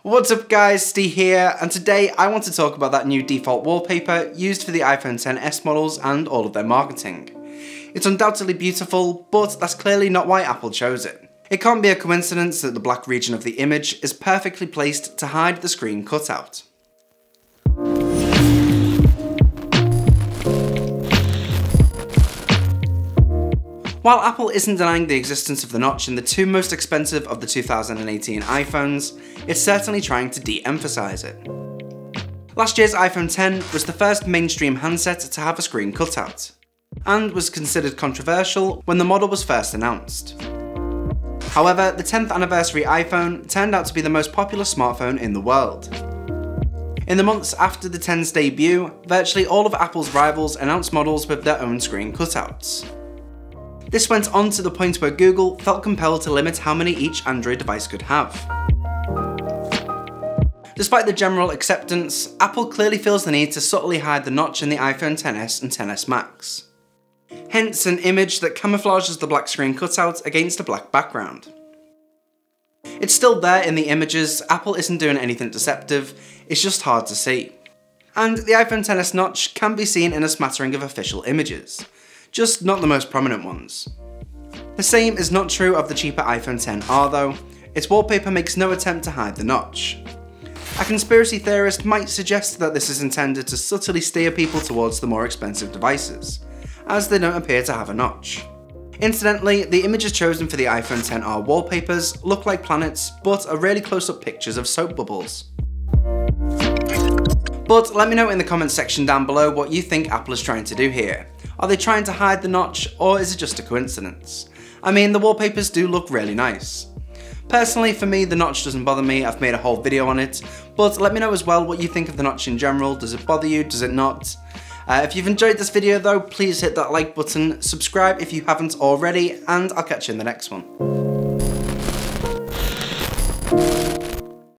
What's up guys, Steve here, and today I want to talk about that new default wallpaper used for the iPhone XS models and all of their marketing. It's undoubtedly beautiful, but that's clearly not why Apple chose it. It can't be a coincidence that the black region of the image is perfectly placed to hide the screen cutout. While Apple isn't denying the existence of the notch in the two most expensive of the 2018 iPhones, it's certainly trying to de-emphasize it. Last year's iPhone X was the first mainstream handset to have a screen cutout, and was considered controversial when the model was first announced. However, the 10th anniversary iPhone turned out to be the most popular smartphone in the world. In the months after the X's debut, virtually all of Apple's rivals announced models with their own screen cutouts. This went on to the point where Google felt compelled to limit how many each Android device could have. Despite the general acceptance, Apple clearly feels the need to subtly hide the notch in the iPhone XS and XS Max. Hence an image that camouflages the black screen cutout against a black background. It's still there in the images, Apple isn't doing anything deceptive, it's just hard to see. And the iPhone XS notch can be seen in a smattering of official images, just not the most prominent ones. The same is not true of the cheaper iPhone XR though. Its wallpaper makes no attempt to hide the notch. A conspiracy theorist might suggest that this is intended to subtly steer people towards the more expensive devices, as they don't appear to have a notch. Incidentally, the images chosen for the iPhone XR wallpapers look like planets, but are really close-up pictures of soap bubbles. But let me know in the comments section down below what you think Apple is trying to do here. Are they trying to hide the notch, or is it just a coincidence? I mean, the wallpapers do look really nice. Personally, for me, the notch doesn't bother me, I've made a whole video on it, but let me know as well what you think of the notch in general. Does it bother you, does it not? If you've enjoyed this video though, please hit that like button, subscribe if you haven't already, and I'll catch you in the next one.